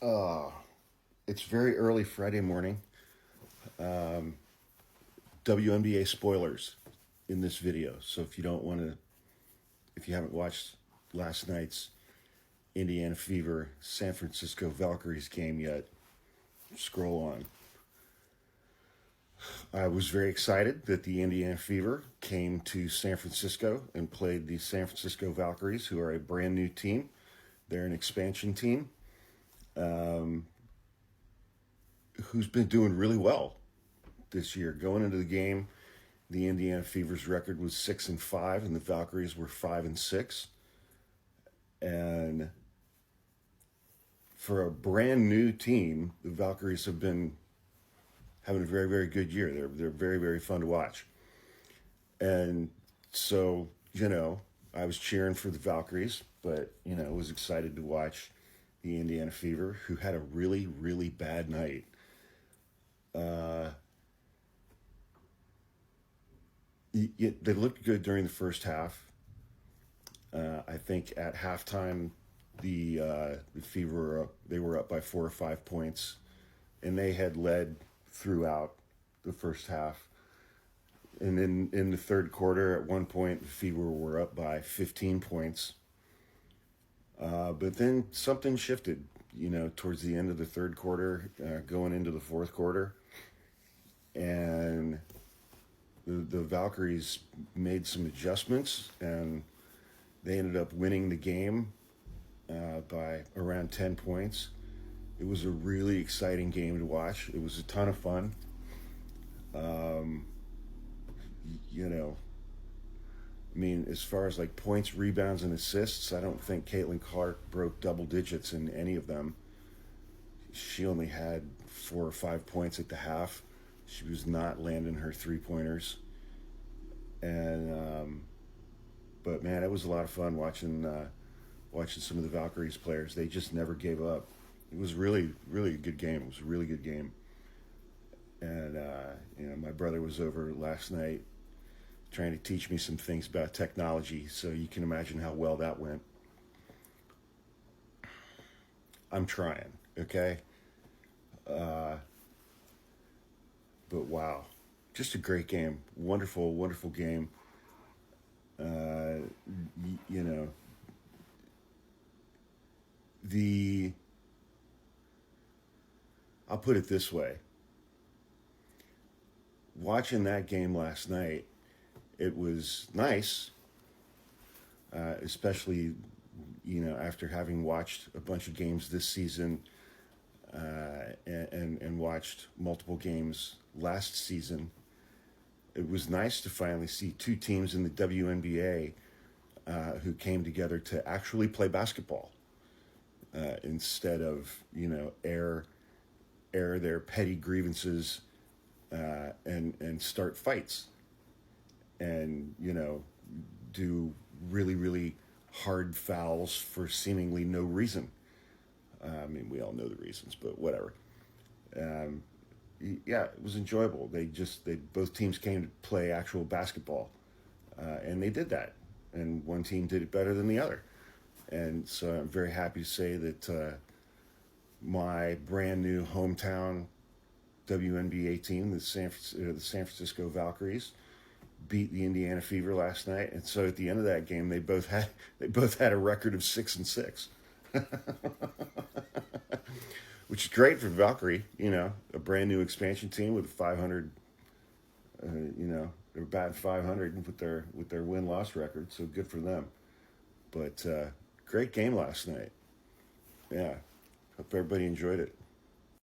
Uh, it's very early Friday morning. WNBA spoilers in this video. So if you haven't watched last night's Indiana Fever San Francisco Valkyries game yet, scroll on. I was very excited that the Indiana Fever came to San Francisco and played the San Francisco Valkyries, who are a brand new team. They're an expansion team who's been doing really well this year. Going into the game, the Indiana Fever's record was 6-5, and the Valkyries were 5-6. And for a brand new team, the Valkyries have been having a very, very good year. They're very, very fun to watch. And so, I was cheering for the Valkyries, but, was excited to watch the Indiana Fever, who had a really, really bad night. They looked good during the first half. I think at halftime, the Fever they were up by 4 or 5 points, and they had led throughout the first half. And then in the third quarter, at one point, the Fever were up by 15 points. But then something shifted, towards the end of the third quarter, going into the fourth quarter. And the Valkyries made some adjustments, and they ended up winning the game by around 10 points. It was a really exciting game to watch. It was a ton of fun. As far as like points, rebounds, and assists, I don't think Caitlin Clark broke double digits in any of them. She only had 4 or 5 points at the half. She was not landing her 3-pointers. And, but man, it was a lot of fun watching some of the Valkyries players. They just never gave up. It was really, really a good game. It was a really good game. And, my brother was over last night trying to teach me some things about technology, so you can imagine how well that went. I'm trying, okay? But wow, just a great game. Wonderful, wonderful game. I'll put it this way. Watching that game last night, it was nice, especially, after having watched a bunch of games this season and watched multiple games last season. It was nice to finally see two teams in the WNBA who came together to actually play basketball instead of, air their petty grievances and start fights. And, do really, really hard fouls for seemingly no reason. We all know the reasons, but whatever. Yeah, it was enjoyable. Both teams came to play actual basketball, and they did that. And one team did it better than the other. And so I'm very happy to say that my brand new hometown WNBA team, the San Francisco Valkyries, beat the Indiana Fever last night, and so at the end of that game, they both had a record of 6-6, which is great for Valkyrie. A brand new expansion team with 500. They're batting 500 with their win-loss record, so good for them. But great game last night. Yeah, hope everybody enjoyed it.